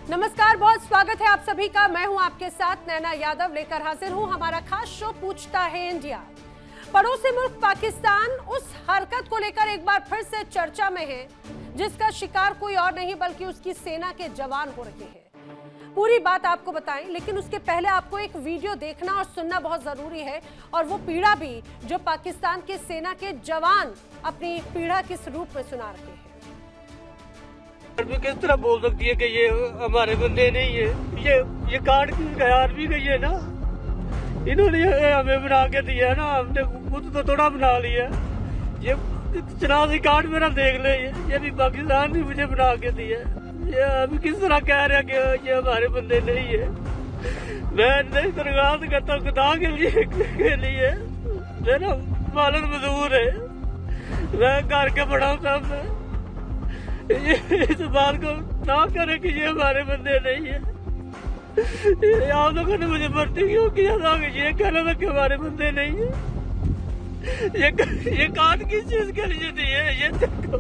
नमस्कार, बहुत स्वागत है आप सभी का। मैं हूं आपके साथ नैना यादव, लेकर हाजिर हूं हमारा खास शो पूछता है इंडिया। पड़ोसी मुल्क पाकिस्तान उस हरकत को लेकर एक बार फिर से चर्चा में है जिसका शिकार कोई और नहीं बल्कि उसकी सेना के जवान हो रहे हैं। पूरी बात आपको बताएं, लेकिन उसके पहले आपको एक वीडियो देखना और सुनना बहुत जरूरी है, और वो पीड़ा भी जो पाकिस्तान के सेना के जवान अपनी पीड़ा किस रूप में सुना रहे हैं। किस तरह बोल सकती है कि ये हमारे बंदे नहीं है। ये कार्ड आर्मी का ही है ना, इन्होंने हमें बना के दिया ना, हमने खुद तो थोड़ा बना लिया। ये शनाख्ती कार्ड मेरा देख ले, ये भी पाकिस्तान ने मुझे बना के दिया। ये अभी किस तरह कह रहे हैं कि ये हमारे बंदे नहीं है। मैं दरगाह करता हूँ खुदा के लिए मेरा मालन मजदूर है, मैं घर के बड़ा हूँ साहब। इस बात को ना करे कि ये हमारे बंदे नहीं है। आप लोगों ने मुझे भर्ती क्यों किया था कि ये कहना था कि हमारे बंदे नहीं है। ये कार्ड किस चीज के लिए दिए ये देखो।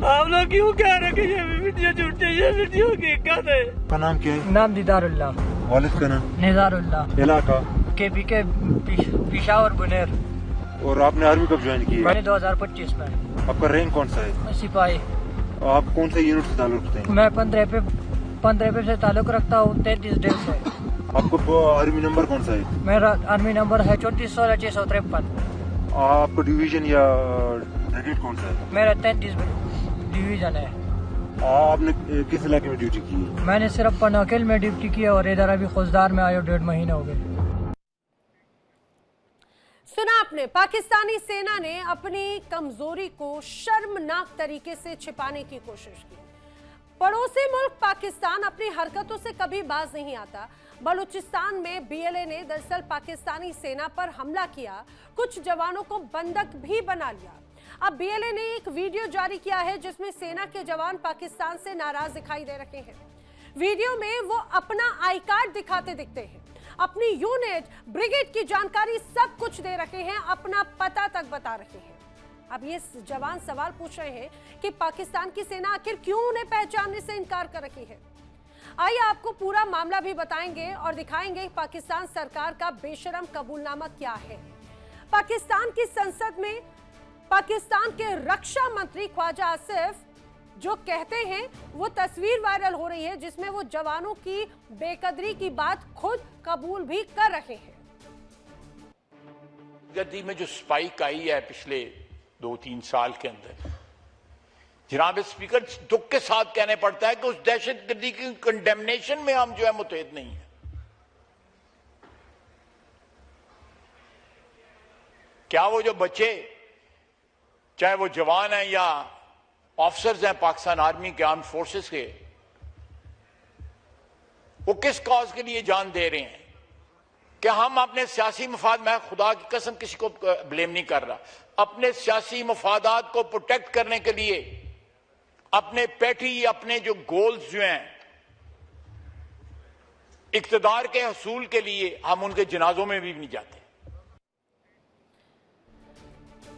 आप लोग क्यों कह रहे कि ये वीडियो झूठी, ये वीडियो हकीकत है। का नाम क्या है? नाम दीदारुल्लाह। वालिद का नाम? निजारुल्लाह। इलाका? के पिशावर बुनेर। और आपने आर्मी कब ज्वाइन की है? मैंने 2025 में। आपका रैंक कौन सा है? सिपाही। आप कौन से यूनिट से ताल्लुक रखते हैं? मैं 15 पे से ताल्लुक रखता हूँ, 33 डेल से। आपको आर्मी नंबर कौन सा है? मेरा आर्मी नंबर है 3416-653। आपको डिवीजन या ब्रिगेड कौन सा है? मेरा 33 डिवीजन है। आपने किस इलाके में ड्यूटी की है? मैंने सिर्फ पनाकिल में ड्यूटी की और इधर अभी खुजदार में आया 1.5 महीना हो गए। सुना आपने, पाकिस्तानी सेना ने अपनी कमजोरी को शर्मनाक तरीके से छिपाने की कोशिश की। पड़ोसी मुल्क पाकिस्तान अपनी हरकतों से कभी बाज नहीं आता। बलूचिस्तान में बीएलए ने दरअसल पाकिस्तानी सेना पर हमला किया, कुछ जवानों को बंधक भी बना लिया। अब बीएलए ने एक वीडियो जारी किया है जिसमें सेना के जवान पाकिस्तान से नाराज दिखाई दे रहे हैं। वीडियो में वो अपना आई कार्ड दिखाते दिखते हैं, अपनी यूनिट, ब्रिगेड की जानकारी सब कुछ दे रहे हैं, अपना पता तक बता रहे हैं। अब ये जवान सवाल पूछ रहे हैं कि पाकिस्तान की सेना आखिर क्यों उन्हें पहचानने से इनकार कर रही है। आइए आपको पूरा मामला भी बताएंगे और दिखाएंगे पाकिस्तान सरकार का बेशरम कबूलनामा क्या है। पाकिस्तान की संसद में पाकिस्तान के रक्षा मंत्री ख्वाजा आसिफ जो कहते हैं वो तस्वीर वायरल हो रही है जिसमें वो जवानों की बेकदरी की बात खुद कबूल भी कर रहे हैं। गद्दी में जो स्पाइक आई है पिछले 2-3 साल के अंदर, जनाब स्पीकर, दुख के साथ कहने पड़ता है कि उस दहशतगर्दी की कंडेमनेशन में हम जो है मुतहद नहीं है। क्या वो जो बच्चे, चाहे वो जवान हैं या ऑफिसर्स हैं पाकिस्तान आर्मी के, आर्म फोर्सेस के, वो किस कॉज के लिए जान दे रहे हैं? क्या हम अपने सियासी मफाद, मैं खुदा की कसम किसी को ब्लेम नहीं कर रहा, अपने सियासी मफादात को प्रोटेक्ट करने के लिए, अपने पैठी, अपने जो गोल्स जो हैं इक्तदार के हसूल के लिए, हम उनके जनाजों में भी नहीं जाते।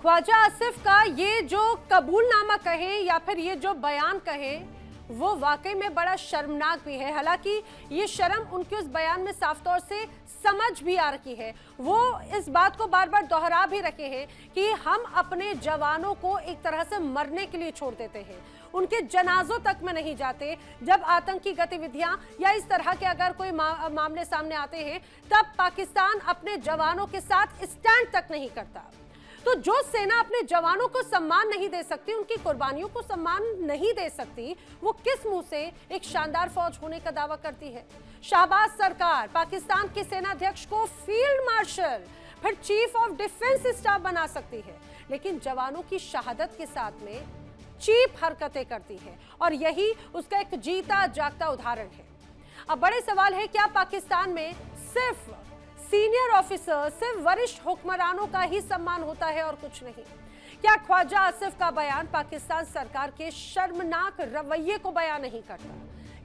ख्वाजा आसिफ का ये जो कबूलनामा कहें या फिर ये जो बयान कहें वो वाकई में बड़ा शर्मनाक भी है। हालांकि ये शर्म उनके उस बयान में साफ तौर से समझ भी आ रही है। वो इस बात को बार बार दोहरा भी रखे हैं कि हम अपने जवानों को एक तरह से मरने के लिए छोड़ देते हैं, उनके जनाजों तक में नहीं जाते। जब आतंकी गतिविधियां या इस तरह के अगर कोई मामले सामने आते हैं तब पाकिस्तान अपने जवानों के साथ स्टैंड तक नहीं करता। तो जो सेना अपने जवानों को सम्मान नहीं दे सकती, उनकी कुर्बानियों को सम्मान नहीं दे सकती, वो किस मुंह से एक शानदार फौज होने का दावा करती है। शाहबाज सरकार पाकिस्तान के सेनाध्यक्ष को फील्ड मार्शल फिर चीफ ऑफ डिफेंस स्टाफ बना सकती है, लेकिन जवानों की शहादत के साथ में चीप हरकतें करती है, और यही उसका एक जीता जागता उदाहरण है। अब बड़े सवाल है, क्या पाकिस्तान में सिर्फ सीनियर ऑफिसर, सिर्फ वरिष्ठ हुक्मरानों का ही सम्मान होता है और कुछ नहीं? क्या ख्वाजा आसिफ का बयान पाकिस्तान सरकार के शर्मनाक रवैये को बयान नहीं करता?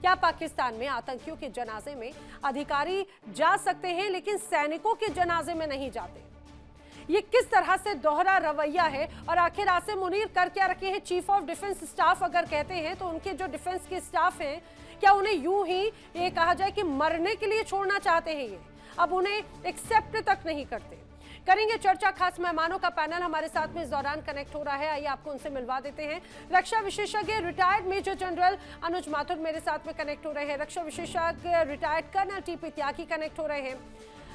क्या पाकिस्तान में आतंकियों के जनाजे में अधिकारी जा सकते हैं लेकिन सैनिकों के जनाजे में नहीं जाते? ये किस तरह से दोहरा रवैया है? और आखिर आसिम मुनीर कर क्या रखे हैं? चीफ ऑफ डिफेंस स्टाफ अगर कहते हैं तो उनके जो डिफेंस के स्टाफ हैं, क्या उन्हें यूं ही ये कहा जाए कि मरने के लिए छोड़ना चाहते हैं? ये अब उन्हें एक्सेप्ट तक नहीं करते। करेंगे चर्चा, खास मेहमानों का पैनल हमारे साथ में इस दौरान कनेक्ट हो रहा है। आइए आपको उनसे मिलवा देते हैं। रक्षा विशेषज्ञ रिटायर्ड मेजर जनरल अनुज माथुर मेरे साथ में कनेक्ट हो रहे हैं। रक्षा विशेषज्ञ रिटायर्ड कर्नल टीपी त्यागी कनेक्ट हो रहे हैं।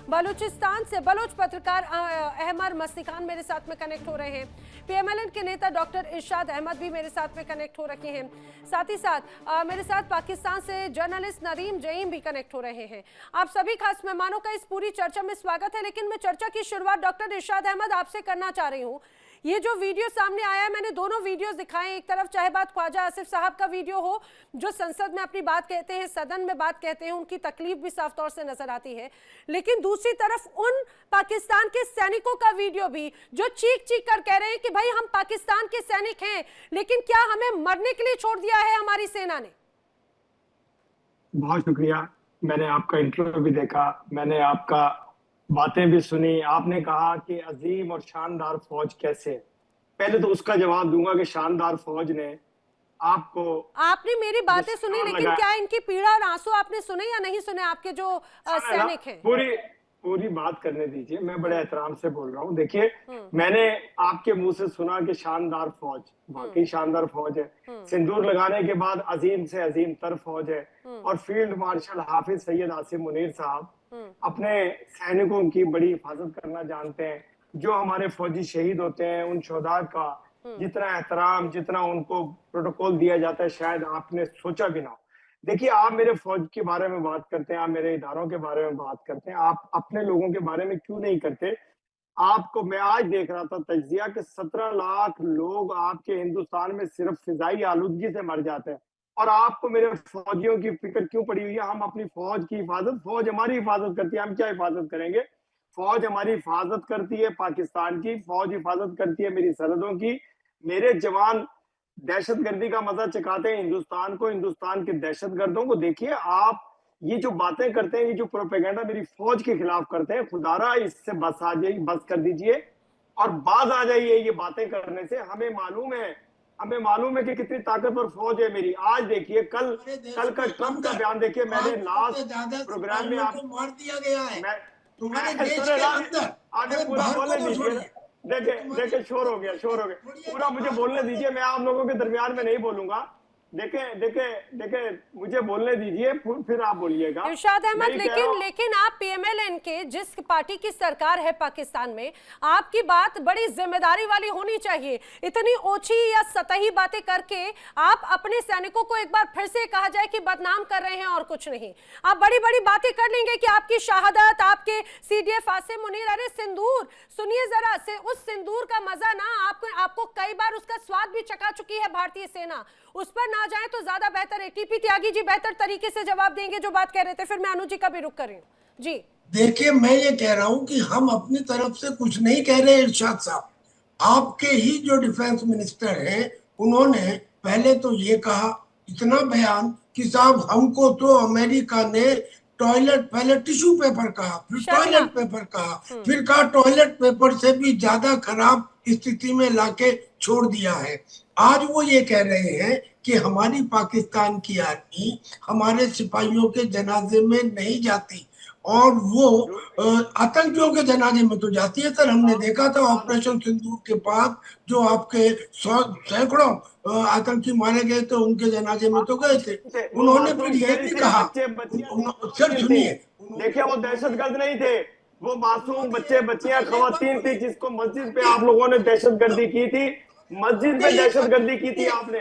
बलूचिस्तान से बलोच पत्रकार अहमद मस्ती-खान मेरे साथ में कनेक्ट हो रहे हैं। पीएमएलएन के नेता डॉक्टर इरशाद अहमद भी मेरे साथ में कनेक्ट हो रखे हैं। साथ ही साथ मेरे साथ पाकिस्तान से जर्नलिस्ट नदीम जईम भी कनेक्ट हो रहे हैं। आप सभी खास मेहमानों का इस पूरी चर्चा में स्वागत है। लेकिन मैं चर्चा की शुरुआत डॉक्टर इरशाद अहमद आपसे करना चाह रही हूँ। ये जो वीडियो सामने आया है, मैंने दोनों वीडियोस दिखाए। एक तरफ चाहे बात ख्वाजा आसिफ साहब का वीडियो हो, जो संसद में अपनी बात कहते हैं, सदन में बात कहते हैं, उनकी तकलीफ भी साफ तौर से नजर आती है। लेकिन दूसरी तरफ उन पाकिस्तान के सैनिकों का वीडियो भी जो चीख चीख कर कह रहे हैं कि भाई हम पाकिस्तान के सैनिक हैं, लेकिन क्या हमें मरने के लिए छोड़ दिया है हमारी सेना ने? बहुत शुक्रिया। मैंने आपका इंटरव्यू भी देखा, मैंने आपका बातें भी सुनी। आपने कहा कि अजीम और शानदार फौज कैसे। पहले तो उसका जवाब दूंगा कि शानदार फौज ने आपको, आपने मेरी बातें सुनी, लेकिन क्या इनकी पीड़ा और आंसू आपने सुने या नहीं सुने? आपके जो सैनिक हैं, पूरी बात करने दीजिए। मैं बड़े एहतराम से बोल रहा हूँ। देखिए, मैंने आपके मुंह से सुना कि शानदार फौज, वाकई शानदार फौज है। सिंदूर लगाने के बाद अजीम से अजीम तर फौज है। और फील्ड मार्शल हाफिज सैयद आसिम मुनीर साहब अपने सैनिकों की बड़ी हिफाजत करना जानते हैं। जो हमारे फौजी शहीद होते हैं, उन शोहदा का जितना एहतराम, जितना उनको प्रोटोकॉल दिया जाता है, शायद आपने सोचा भी ना हो। देखिए, आप मेरे फौज के बारे में बात करते हैं, आप मेरे इदारों के बारे में बात करते हैं, आप अपने लोगों के बारे में क्यों नहीं करते? आपको, मैं आज देख रहा था तज्जिया कि 17 लाख लोग आपके हिंदुस्तान में सिर्फ फिजाई आलूदगी से मर जाते हैं, और आपको मेरे फौजियों की फिक्र क्यों पड़ी हुई है? हम अपनी फौज की हिफाजत, फौज हमारी हिफाजत करती है, हम क्या हिफाजत करेंगे? फौज हमारी हिफाजत करती है, पाकिस्तान की फौज हिफाजत करती है मेरी सरहदों की। मेरे जवान दहशतगर्दी का मजा चखाते हैं हिंदुस्तान को, हिंदुस्तान के दहशतगर्दों को। देखिए, आप ये जो बातें करते हैं, ये जो प्रोपेगेंडा मेरी फौज के खिलाफ करते हैं, खुदारा इससे बस आ जाइए, बस कर दीजिए और बाज आ जाइए ये बातें करने से। हमें मालूम है कि कितनी ताकतवर फौज है मेरी। आज देखिए, कल का ट्रंप का बयान देखिए। मैंने लास्ट प्रोग्राम में आपको मार दिया गया है तुम्हारे देश के अंदर। आगे पूरा बोलने दीजिए। देखे शोर हो गया। पूरा मुझे बोलने दीजिए, मैं आप लोगों के दरमियान में नहीं बोलूंगा। देखे मुझे बोलने दीजिए, फिर आप बोलिएगा। इरशाद अहमद, लेकिन आप पीएमएलएन के, जिस पार्टी की सरकार है पाकिस्तान में, आपकी बात बड़ी जिम्मेदारी वाली होनी चाहिए। इतनी ओछी या सतही बातें करके आप अपने सैनिकों को एक बार फिर से कहा जाए कि बदनाम कर रहे हैं और कुछ नहीं। आप बड़ी बड़ी बातें कर लेंगे कि आपकी शहादत, आपके सीडीएफ आसिम मुनीर, अरे सिंदूर सुनिए जरा से, उस सिंदूर का मजा ना आपको कई बार उसका स्वाद भी चखा चुकी है भारतीय सेना। उस पर ना जाए तो ज्यादा बेहतर है। टीपी त्यागी जी बेहतर तरीके से जवाब देंगे जो बात कह रहे थे, फिर मैं अनुज जी का भी रुख कर रही हूँ जी। देखिए, मैं ये कह रहा हूं कि हम अपनी तरफ से कुछ नहीं कह रहे। इरशाद साहब, आपके ही जो डिफेंस मिनिस्टर हैं, उन्होंने पहले तो ये कहा, इतना बयान कि साहब हमको तो अमेरिका ने टॉयलेट, पहले टिश्यू पेपर कहा, फिर टॉयलेट पेपर कहा, फिर कहा टॉयलेट पेपर से भी ज्यादा खराब स्थिति में लाके छोड़ दिया है। आज वो ये कह रहे हैं कि हमारी पाकिस्तान की आर्मी हमारे सिपाहियों के जनाजे में नहीं जाती, और वो आतंकियों के जनाजे में तो जाती है। सर, हमने देखा था ऑपरेशन सिंदूर के बाद जो आपके सैकड़ों आतंकी मारे गए थे, उनके जनाजे में तो गए थे। उन्होंने फिर ये भी कहा, सर सुनिए, देखिए, वो दहशतगर्द नहीं थे, वो मासूम बच्चे बच्चियां खवातीन थी, जिसको मस्जिद पे आप लोगों ने दहशतगर्दी की थी। मस्जिद पे दहशतगर्दी की थी आपने।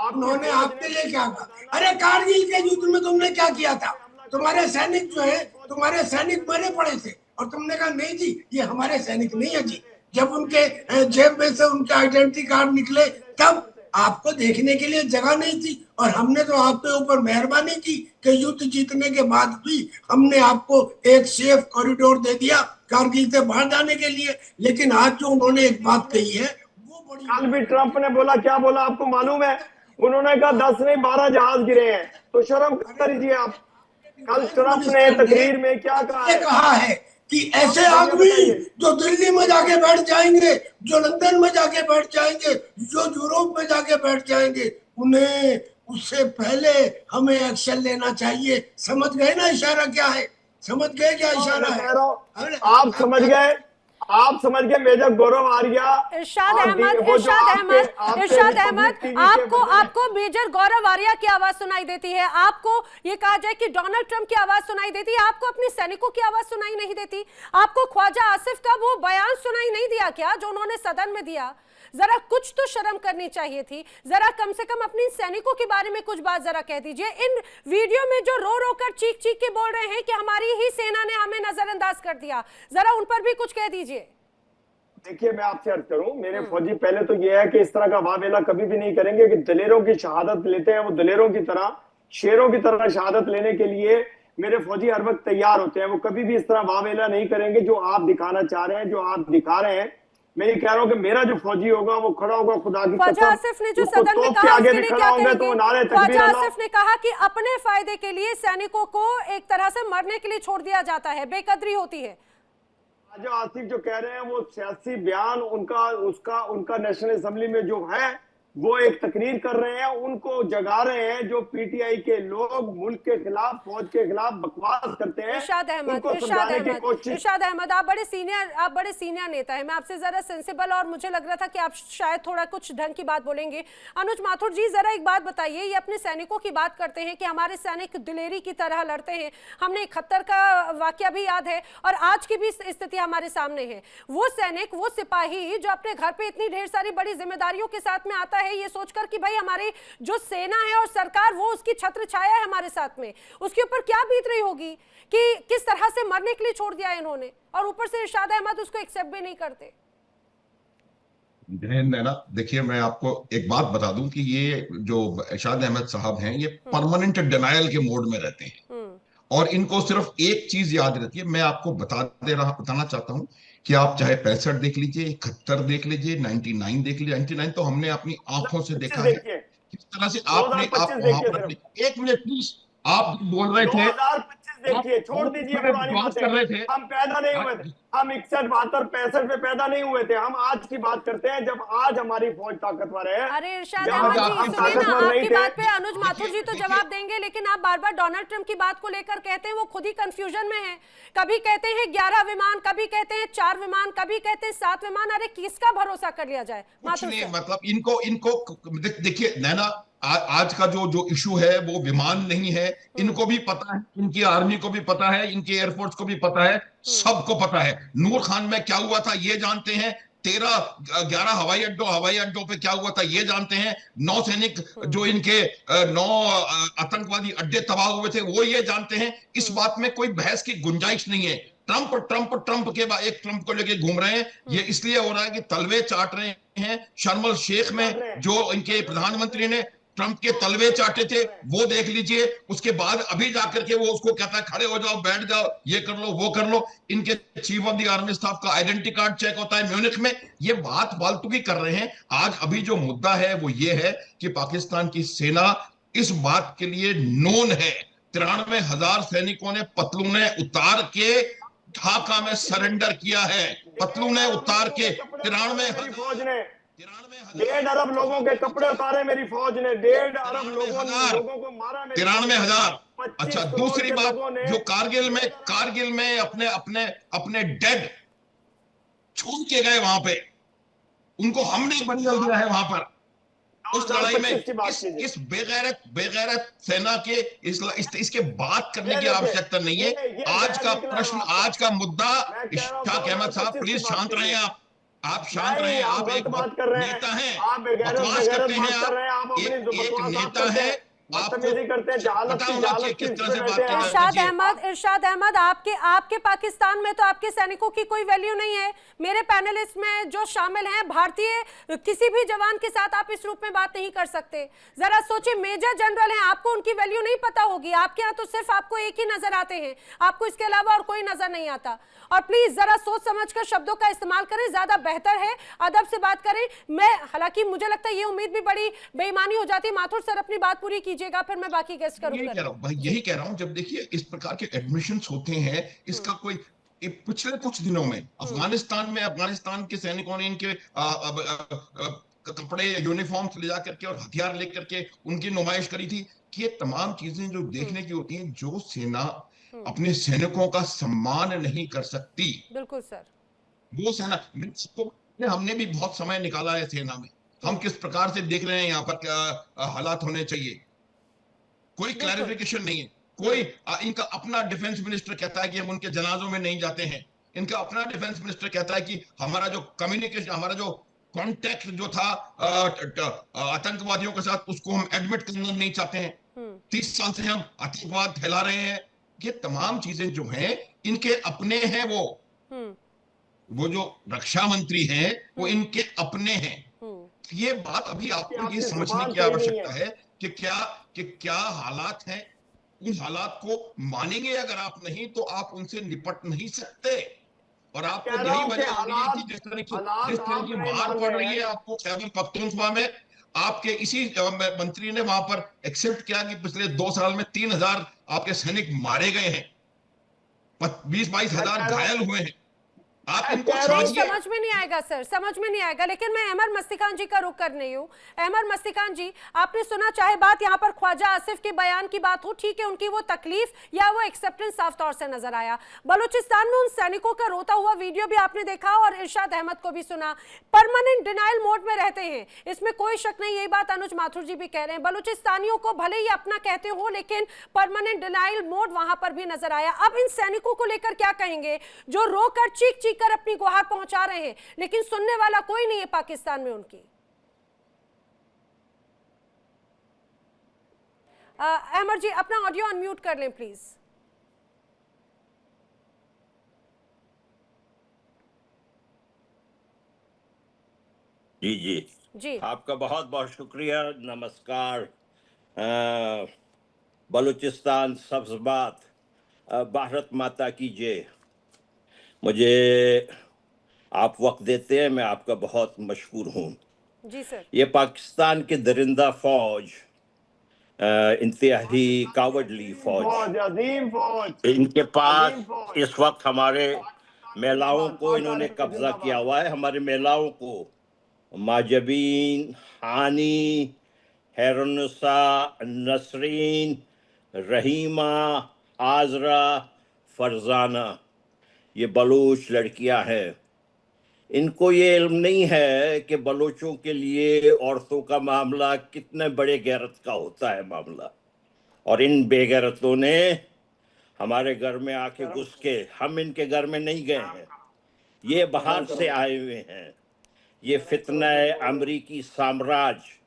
उन्होंने आपके लिए क्या कहा? अरे कारगिल के युद्ध में तुमने क्या किया था? तुम्हारे सैनिक जो है, तुम्हारे सैनिक मरे पड़े थे, और तुमने कहा नहीं जी, ये हमारे सैनिक नहीं है जी। जब उनके जेब में से उनके आइडेंटिटी कार्ड निकले, तब आपको देखने के लिए जगह नहीं थी। और हमने तो आपके ऊपर मेहरबानी की कि युद्ध जीतने के बाद भी हमने आपको एक सेफ कॉरिडोर दे दिया कारगिल से बाहर जाने के लिए। लेकिन आज जो उन्होंने एक बात कही है, वो बड़ी, कल भी ट्रंप ने बोला, क्या बोला आपको मालूम है? उन्होंने कहा 10 नहीं 12 जहाज गिरे हैं। तो शर्म करिए आप। कल ट्रंप ने तकरीर में क्या कहा है कि ऐसे आदमी जो दिल्ली में जाके बैठ जाएंगे, जो लंदन में जाके बैठ जाएंगे, जो यूरोप में जाके बैठ जाएंगे, उन्हें उससे पहले हमें एक्शन लेना चाहिए। समझ गए ना इशारा क्या है? समझ गए क्या इशारा मैं है? कह रहा हूं, आप समझ गए, आप समझ गए। मेजर गौरव आर्या, इरशाद और अहमद, वो जो इरशाद आपके- अहमद, आपके इरशाद रिपब्लिक अहमद, टीवी के आपको बंदे- आपको मेजर गौरव आर्या की आवाज सुनाई देती है, आपको ये कहा जाए कि डोनाल्ड ट्रंप की आवाज सुनाई देती है, आपको अपने सैनिकों की आवाज सुनाई नहीं देती? आपको ख्वाजा आसिफ का वो बयान सुनाई नहीं दिया क्या जो उन्होंने सदन में दिया? जरा कुछ तो शर्म करनी चाहिए थी। जरा कम से कम अपने सैनिकों के बारे में कुछ बात जरा कह दीजिए। इन वीडियो में जो रो रो कर चीख चीख के बोल रहे हैं कि हमारी ही सेना ने हमें नजरअंदाज कर दिया, जरा उन पर भी कुछ कह दीजिए। देखिए, मैं आपसे अर्ज करूं, मेरे फौजी पहले तो यह है कि इस तरह का वावेला कभी भी नहीं करेंगे कि दलेरों की शहादत लेते हैं, वो दलेरों की तरह, शेरों की तरह शहादत लेने के लिए मेरे फौजी हर वक्त तैयार होते हैं। वो कभी भी इस तरह वावेला नहीं करेंगे जो आप दिखाना चाह रहे हैं, जो आप दिखा रहे हैं। मैं ये कह रहा हूं कि मेरा जो फौजी होगा वो खड़ा होगा खुदा की ख्वाजा कसम, आसिफ ने जो उसको सदन में तोप के कहा आगे उसके भी लिए खड़ा क्या होंगे तो वो नारे कहेंगे? तकबीर ख्वाजा अल्लाह। आसिफ ने कहा कि अपने फायदे के लिए सैनिकों को एक तरह से मरने के लिए छोड़ दिया जाता है, बेकदरी होती है। ख्वाजा आसिफ जो कह रहे हैं वो सियासी बयान उनका नेशनल असेंबली में जो है वो एक तकरीर कर रहे हैं, उनको जगा रहे हैं। जो पीटीआई के लोग मुल्क के खिलाफ, फौज के खिलाफ बकवास करते हैं, इरशाद अहमद, उनको इरशाद समझाने की अहमद, कोशिश। इरशाद अहमद, आप बड़े सीनियर नेता हैं। मैं आपसे जरा सेंसिबल, और मुझे लग रहा था कि आप शायद थोड़ा कुछ ढंग की बात बोलेंगे। अनुज माथुर जी, जरा एक बात बताइए, ये अपने सैनिकों की बात करते हैं कि हमारे सैनिक दिलेरी की तरह लड़ते हैं। हमने 71 का वाकया भी याद है और आज की भी स्थिति हमारे सामने है। वो सैनिक, वो सिपाही जो अपने घर पे इतनी ढेर सारी बड़ी जिम्मेदारियों के साथ में आता है, ये सोचकर कि भाई हमारी जो सेना है और सरकार, वो उसकी छत्र छाया है हमारे साथ में, उसके ऊपर क्या बीत रही होगी कि किस तरह से मरने के लिए छोड़ दिया इन्होंने, और ऊपर से इरशाद अहमद उसको एक्सेप्ट भी नहीं करते। नैना, देखिए, मैं आपको एक बात बता दूं कि ये जो इरशाद अहमद साहब हैं, ये परमानेंट डिनायल के मोड में रहते हैं और इनको सिर्फ एक चीज याद रहती है। मैं आपको बताना चाहता हूं कि आप चाहे 65 देख लीजिए, 71 देख लीजिए, 99 देख लीजिए। 99 तो हमने अपनी आंखों से देखा है किस तरह से आपने वहां पर। एक मिनट प्लीज, आप बोल रहे थे 2025 देखिए, छोड़ दीजिए पुरानी बातें। कर रहे थे, हम पैदा नहीं हुए थे, हम 61, 72, 65 में पैदा नहीं हुए थे। हम आज की बात करते हैं जब आज हमारी फौज ताकतवर है। अरे इरशाद जब अहमद आप जी, सुनिए ना, ताकतवर नहीं आपकी थे। बात पे अनुज माथुर जी तो जवाब देंगे, लेकिन आप बार बार डोनाल्ड ट्रंप की बात को लेकर कहते हैं वो खुद ही कंफ्यूजन में है। कभी कहते हैं 11 विमान, कभी कहते हैं 4 विमान, कभी कहते हैं 7 विमान। अरे किसका भरोसा कर लिया जाए? कुछ नहीं, मतलब इनको देखिए नैना, आज का जो इशू है वो विमान नहीं है। इनको भी पता है, इनकी आर्मी को भी पता है, इनकी एयरफोर्स को भी पता है, सबको पता है। नूर खान में क्या हुआ था ये जानते हैं, 11 हवाई अड्डों पे क्या हुआ था ये जानते हैं, 9 सैनिक जो इनके 9 आतंकवादी अड्डे तबाह हुए थे वो ये जानते हैं। इस बात में कोई बहस की गुंजाइश नहीं है। ट्रंप के बाद एक ट्रंप को लेके घूम रहे हैं। ये इसलिए हो रहा है कि तलवे चाट रहे हैं। शर्म अल शेख में जो इनके प्रधानमंत्री ने ट्रंप के तलवे चाटे थे वो देख लीजिए। उसके बाद अभी जाकर के वो उसको कहता है खड़े हो जाओ, बैठ जाओ, ये कर लो, वो कर लो। इनके chief of the army staff का आइडेंटिटी कार्ड चेक होता है म्यूनिख में। ये बात फालतू की कर रहे हैं। आज अभी जो मुद्दा है वो ये है कि पाकिस्तान की सेना इस बात के लिए नोन है। 93,000 सैनिकों ने पतलूने उतार के ढाका में सरेंडर किया है। पतलूने उतार के 93,000 फौज ने 1.5 अरब लोगों के कपड़े उतारे मेरी फौज ने। 1.5 अरब लोगों को मारा। 93,000। अच्छा, दूसरी बात, जो कारगिल में अपने डेड छोड़ के गए वहां पे, उनको हमने बंदल दिया है वहां पर। उस लड़ाई में इस बेगैरत सेना के इसके बात करने की आवश्यकता नहीं है। आज का प्रश्न, आज का मुद्दा, इशफाक अहमद साहब प्लीज शांत रहें। आप शांत रहें। आप एक नेता हैं, बकवास करते हैं। आप एक नेता है, इरशाद अहमद, आपके पाकिस्तान में तो आपके सैनिकों की कोई वैल्यू नहीं है। मेरे पैनलिस्ट में जो शामिल हैं, भारतीय किसी भी जवान के साथ आप इस रूप में बात नहीं कर सकते। जरा सोचिए, मेजर जनरल हैं, आपको उनकी वैल्यू नहीं पता होगी। आपके यहाँ तो सिर्फ आपको एक ही नजर आते हैं, आपको इसके अलावा और कोई नजर नहीं आता। और प्लीज जरा सोच समझकर शब्दों का इस्तेमाल करें, ज्यादा बेहतर है। अदब से बात करें। मैं हालांकि मुझे लगता है ये उम्मीद भी बड़ी बेईमानी हो जाती है। माथुर सर अपनी बात पूरी कीजिएगा, फिर मैं बाकी गेस्ट करूंगा। यही कह रहा हूं, जब देखिए इस प्रकार के एडमिशंस होते हैं, इसका कोई पिछले कुछ दिनों में अफगानिस्तान के सैनिकों ने इनके कपड़े यूनिफॉर्म्स ले जा करके और हथियार लेकर के उनकी नुमाइश करी थी, कि ये तमाम चीजें जो देखने की होती हैं, जो सेना अपने सैनिकों का सम्मान नहीं कर सकती, बिल्कुल सर। वो सेना, हमने भी बहुत समय निकाला है सेना में, हम किस प्रकार से देख रहे हैं यहाँ पर क्या हालात होने चाहिए, कोई क्लैरिफिकेशन नहीं है। कोई इनका अपना डिफेंस मिनिस्टर कहता है कि हम उनके जनाजों में नहीं जाते हैं, इनका अपना डिफेंस मिनिस्टर कहता है कि हमारा जो कम्युनिकेशन, हमारा जो कांटेक्ट जो था आतंकवादियों के साथ, उसको हम एडमिट करना नहीं चाहते हैं, 30 साल से हम आतंकवाद फैला रहे हैं। ये तमाम चीजें जो हैं इनके अपने हैं, वो जो रक्षा मंत्री हैं वो इनके अपने हैं। ये बात अभी आपको ये समझने की आवश्यकता है कि क्या हालात हैं, उन हालात को मानेंगे अगर आप नहीं तो आप उनसे निपट नहीं सकते। और आपको यही वजह हो रही है कि जिस तरह की मार पड़ रही है आपको खैबर पख्तूनख्वा में, आपके इसी मंत्री ने वहां पर एक्सेप्ट किया कि पिछले 2 साल में 3000 आपके सैनिक मारे गए हैं, 20-22 हजार घायल हुए हैं। आप इनको समझ में नहीं आएगा सर, समझ में नहीं आएगा। लेकिन मैं अहमद मस्तिकान जी का रुख कर रही हूँ। अहमद मस्तिकान जी, आपने सुना, चाहे बात यहाँ पर ख्वाजा आसिफ के बयान की बात हो, ठीक है, उनकी वो तकलीफ या वो एक्सेप्टेंस साफ तौर से नजर आया। बलूचिस्तान में उन सैनिकों का रोता हुआ वीडियो भी आपने देखा और इरशाद अहमद को भी सुना। परमानेंट डिनाइल मोड में रहते हैं, इसमें कोई शक नहीं। यही बात अनुज माथुर जी भी कह रहे हैं। बलूचिस्तानियों को भले ही अपना कहते हो, लेकिन परमानेंट डिनाइल मोड वहां पर भी नजर आया। अब इन सैनिकों को लेकर क्या कहेंगे जो रोकर चीख कर अपनी गुहार पहुंचा रहे हैं, लेकिन सुनने वाला कोई नहीं है पाकिस्तान में उनकी? अहमद जी, अपना ऑडियो अनम्यूट कर लें प्लीज। जी, आपका बहुत बहुत शुक्रिया, नमस्कार। बलूचिस्तान सब्ज़बात, भारत माता की जय। मुझे आप वक्त देते हैं, मैं आपका बहुत मशहूर हूँ। जी सर। ये पाकिस्तान की दरिंदा फौज, इंतहाई कावड़ली फौज, इनके पास इस वक्त हमारे महिलाओं को इन्होंने कब्जा किया हुआ है। हमारे महिलाओं को माजबीन, हानी, हैरुन्निसा, नसरीन, रहीमा, आजरा, फरजाना, ये बलूच लड़कियां हैं। इनको ये इल्म नहीं है कि बलूचों के लिए औरतों का मामला कितने बड़े गैरत का होता है मामला। और इन बेगैरतों ने हमारे घर में आके घुस के, हम इनके घर में नहीं गए हैं, ये बाहर से आए हुए हैं। ये फितना है अमरीकी साम्राज्य,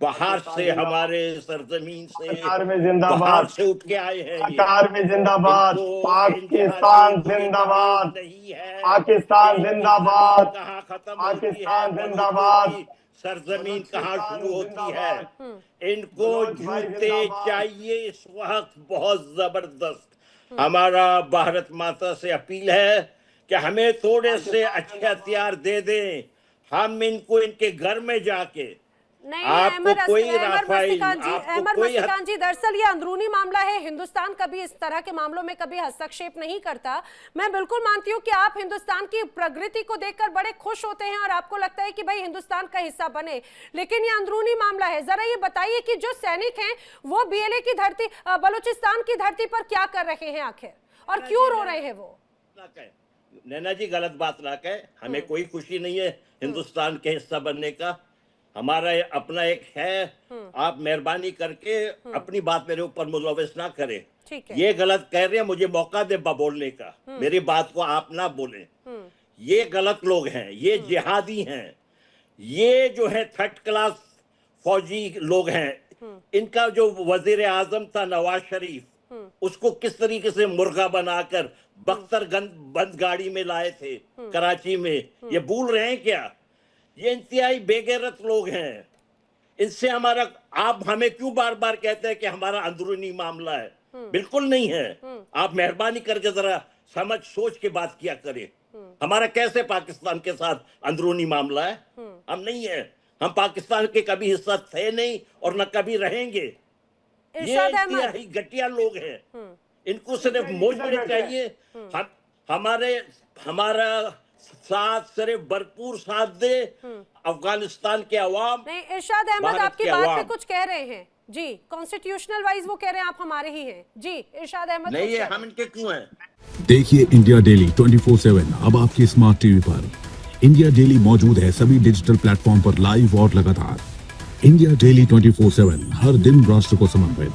बाहर से हमारे सरजमीन से बाहर से उठ के आए हैं। कतार में जिंदाबाद, पाकिस्तान जिंदाबाद, पाकिस्तान जिंदाबाद, कहाँ खत्म पाकिस्तान जिंदाबाद, सरजमीन कहाँ शुरू होती है। इनको जूते चाहिए इस वक्त बहुत जबरदस्त। हमारा भारत माता से अपील है कि हमें थोड़े से अच्छे हथियार दे दें, हम इनको इनके घर में जाके नहीं। आपको कोई अहमद मस्तिकान जी, दरअसल ये अंदरूनी मामला है। हिंदुस्तान कभी इस तरह के मामलों में कभी हस्तक्षेप नहीं करता। मैं बिल्कुल मानती हूँ कि आप हिंदुस्तान की प्रगति को देखकर बड़े खुश होते हैं और आपको लगता है कि भाई हिंदुस्तान का हिस्सा बने, लेकिन ये अंदरूनी मामला है। जरा ये बताइए कि जो सैनिक हैं वो BLA की धरती, बलूचिस्तान की धरती पर क्या कर रहे हैं आखिर, और क्यों रो रहे हैं वो? नैना जी, गलत बात ना कहे, हमें कोई खुशी नहीं है हिंदुस्तान के हिस्सा बनने का। हमारा अपना एक है, आप मेहरबानी करके अपनी बात मेरे ऊपर मुलविस ना करें। ये गलत कह रहे हैं, मुझे मौका दे बोलने का, मेरी बात को आप ना बोलें। ये गलत लोग हैं, ये जिहादी हैं, ये जो है 3rd क्लास फौजी लोग हैं। इनका जो वजीर आजम था नवाज शरीफ, उसको किस तरीके से मुर्गा बनाकर बख्तरगंज बंद गाड़ी में लाए थे कराची में, ये भूल रहे हैं क्या? ये इंतहाई बेगैरत लोग हैं। इनसे हमारा, आप हमें क्यों बार बार कहते हैं कि हमारा अंदरूनी मामला है? बिल्कुल नहीं है। आप मेहरबानी करके जरा समझ सोच के बात किया करें। हमारा कैसे पाकिस्तान के साथ अंदरूनी मामला है? हम नहीं है, हम पाकिस्तान के कभी हिस्सा थे नहीं और न कभी रहेंगे। ये इंतहाई घटिया लोग हैं, इनको सिर्फ मोजने चाहिए। हमारा साथ सिर्फ भरपूर साथ दे अफगानिस्तान के अवाम। नहीं, इरशाद अहमद भारत आपकी के बात पे अवाम। कुछ कह रहे हैं जी, कॉन्स्टिट्यूशनल वाइज वो कह रहे हैं आप हमारे ही हैं जी। इरशाद अहमद नहीं कुछ है, कह रहे हम इनके क्यों हैं? देखिए इंडिया डेली 24/7 अब आपकी स्मार्ट टीवी पर। इंडिया डेली मौजूद है सभी डिजिटल प्लेटफॉर्म पर लाइव और लगातार। इंडिया डेली 24/7 हर दिन राष्ट्र को समर्पित।